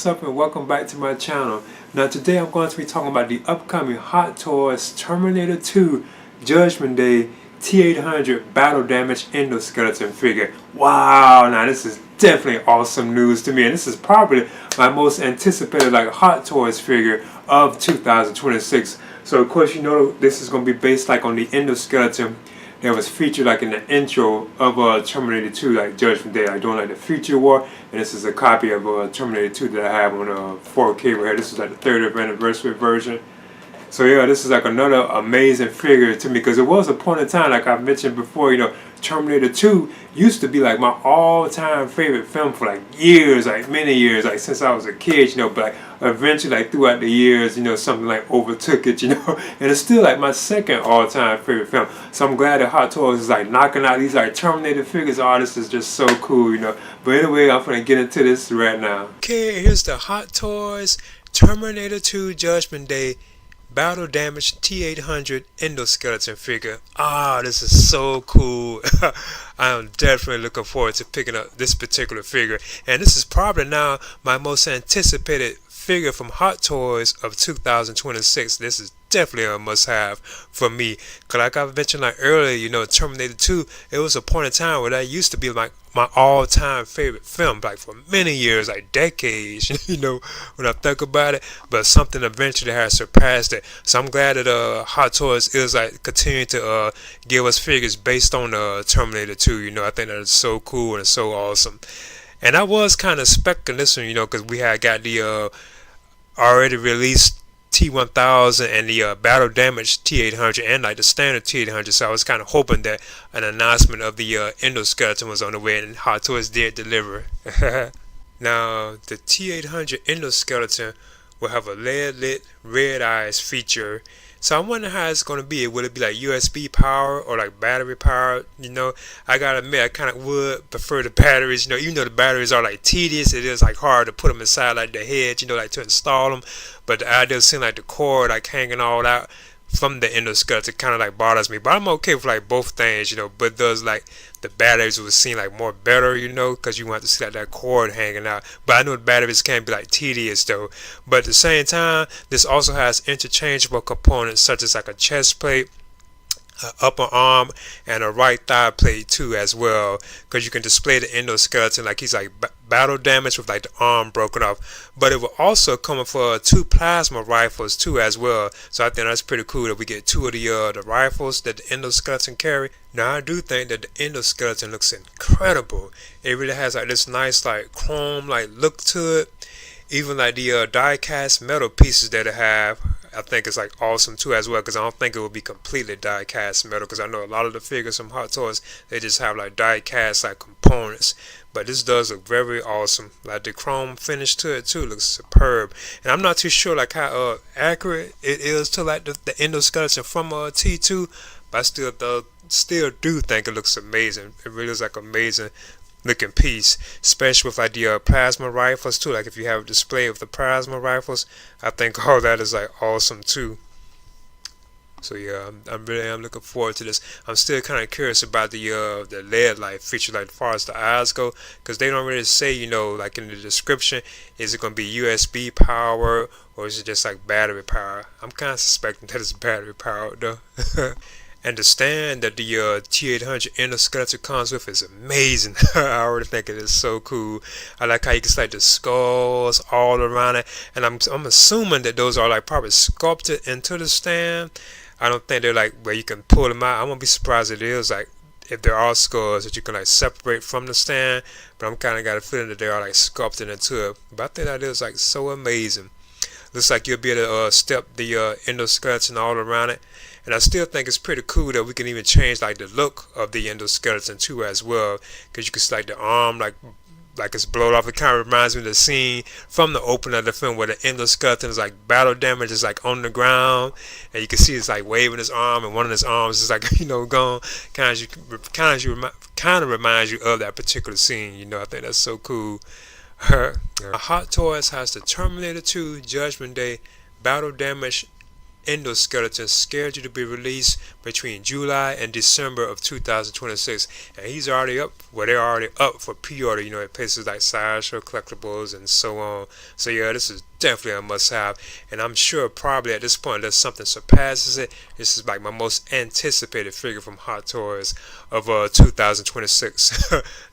what's up and welcome back to my channel. Now today I'm going to be talking about the upcoming Hot Toys Terminator 2 Judgment Day T-800 Battle Damage Endoskeleton figure. Wow, now this is definitely awesome news to me, and this is probably my most anticipated Hot Toys figure of 2026. So of course you know this is going to be based on the endoskeleton that was featured in the intro of Terminator 2 Judgment Day, doing the Future War, and this is a copy of Terminator 2 that I have on 4K right here. This is the 30th anniversary version. So yeah, this is another amazing figure to me, because it was a point in time, like I mentioned before, Terminator 2 used to be my all-time favorite film for years, many years, since I was a kid, but eventually throughout the years, something overtook it, and it's still my second all-time favorite film. So I'm glad that Hot Toys is knocking out these Terminator figures. Oh, this is just so cool, But anyway, I'm gonna get into this right now. Okay, here's the Hot Toys Terminator 2 Judgment Day Battle Damage T-800 Endoskeleton figure. Ah, this is so cool. I am definitely looking forward to picking up this particular figure. And this is probably now my most anticipated figure from Hot Toys of 2026. This is definitely a must-have for me. Because like I mentioned earlier, Terminator 2, it was a point in time where that used to be my all-time favorite film, for many years, decades, when I think about it. But something eventually has surpassed it. So I'm glad that Hot Toys is continuing to give us figures based on Terminator 2. I think that is so cool and so awesome. And I was kind of expecting this one, because we had got the already released T-1000 and the Battle Damage T-800 and the standard T-800, so I was kind of hoping that an announcement of the endoskeleton was on the way, and Hot Toys did deliver. Now the T-800 endoskeleton will have a LED-lit red eyes feature. So I'm wondering how it's going to be. Will it be USB power or battery power? I gotta admit, I kind of would prefer the batteries. Even though the batteries are tedious, it is hard to put them inside the head, to install them. But the idea of seeing the cord hanging all out from the endoskeleton kind of bothers me. But I'm okay with both things, But does the batteries would seem more better, because you want to see that cord hanging out. But I know the batteries can be tedious though. But at the same time, this also has interchangeable components such as a chest plate, an upper arm, and a right thigh plate too as well, because you can display the endoskeleton he's battle damage with the arm broken off. But it will also come for 2 plasma rifles too as well. So I think that's pretty cool that we get 2 of the rifles that the endoskeleton carry. Now I do think that the endoskeleton looks incredible. It really has this nice chrome look to it. Even the die cast metal pieces that it have, I think it's awesome too as well, because I don't think it will be completely die cast metal, because I know a lot of the figures from Hot Toys, they just have die cast components. But this does look very awesome. The chrome finish to it too looks superb. And I'm not too sure how accurate it is to the endoskeleton from T2, but I still do think it looks amazing. It really is amazing looking piece, especially with the plasma rifles too. If you have a display of the plasma rifles, I think all that is awesome too. So yeah, I'm really looking forward to this. I'm still kind of curious about the LED light feature, as far as the eyes go, because they don't really say, in the description, is it going to be USB power or is it just battery power? I'm kind of suspecting that it's battery powered though. And the stand that the T-800 endoskeleton comes with is amazing. I already think it is so cool. I like how you can see the skulls all around it, and I'm assuming that those are probably sculpted into the stand. I don't think they're where you can pull them out. I won't be surprised if it is if there are skulls that you can separate from the stand. But I'm kind of got a feeling that they are sculpted into it. But I think that is so amazing. Looks like you'll be able to step the endoskeleton all around it. And I still think it's pretty cool that we can even change the look of the endoskeleton too as well, because you can see the arm it's blown off. It kind of reminds me of the scene from the opening of the film where the endoskeleton is battle damage is on the ground, and you can see it's waving his arm, and one of his arms is gone. Kind of reminds you of that particular scene. I think that's so cool. Hot Toys has the Terminator 2 Judgment Day Battle Damage Endoskeleton scheduled to be released between July and December of 2026. And he's already up, well, they're already up for pre-order, you know, at places like Sideshow Collectibles and so on. So yeah, this is definitely a must-have. And I'm sure probably at this point, unless something surpasses it, this is like my most anticipated figure from Hot Toys of 2026.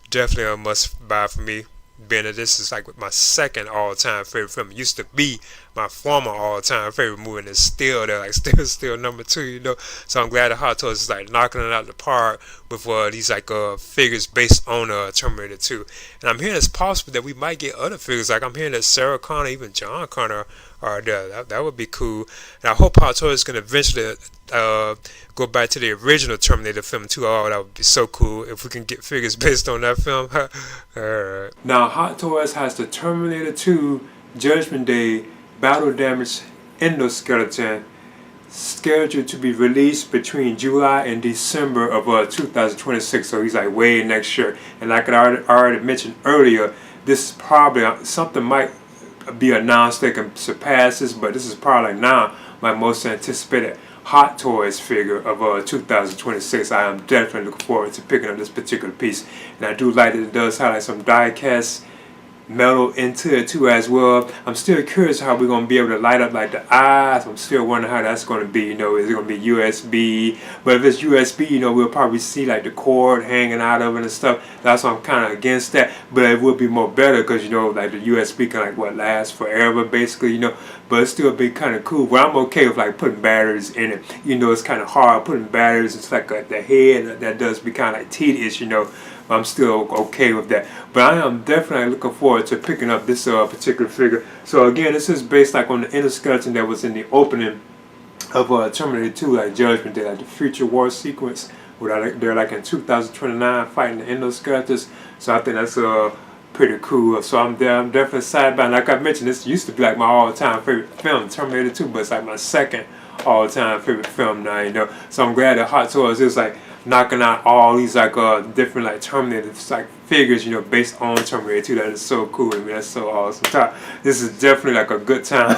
Definitely a must-buy for me. Being that this is like my second all-time favorite film. It used to be my former all-time favorite movie, and it's still there, like still number 2, you know. So I'm glad that Hot Toys is like knocking it out the park with these like figures based on Terminator 2. And I'm hearing it's possible that we might get other figures. Like I'm hearing that Sarah Connor, even John Connor are there. That would be cool. And I hope Hot Toys can eventually go back to the original Terminator film too. Oh, that would be so cool if we can get figures based on that film. Alright. Now, Hot Toys has the Terminator 2 Judgment Day Battle Damage Endoskeleton scheduled to be released between July and December of 2026. So he's like way next year. And like I already mentioned earlier, this is probably something might be announced that can surpass this, but this is probably now my most anticipated Hot Toys figure of 2026. I am definitely looking forward to picking up this particular piece, and I do like that it does have like some die-cast metal into it too as well. I'm still curious how we're going to be able to light up like the eyes. I'm still wondering how that's going to be, you know. Is it going to be USB? But if it's USB, you know, we'll probably see like the cord hanging out of it and stuff. That's why I'm kind of against that, but it will be more better because, you know, like the USB can like what last forever basically, you know. But it still be kind of cool. But I'm okay with like putting batteries in it. You know, it's kind of hard putting batteries. It's like the head that does be kind of like tedious, you know. I'm still okay with that, but I am definitely looking forward to picking up this particular figure. So again, this is based like on the endoskeleton that was in the opening of Terminator 2, like Judgment Day, like the future war sequence where they're like in 2029 fighting the endoskeletons. So I think that's pretty cool. So I'm definitely excited about it. Like I mentioned, this used to be like my all-time favorite film, Terminator 2, but it's like my second all-time favorite film now, you know. So I'm glad that Hot Toys is like knocking out all these like different like Terminator like figures, you know, based on Terminator 2. That is so cool. I mean, that's so awesome. This is definitely like a good time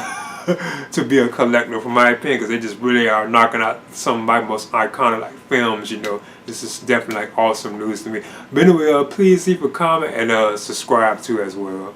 to be a collector, from my opinion, because they just really are knocking out some of my most iconic like films, you know. This is definitely like awesome news to me. But anyway, please leave a comment and subscribe too as well.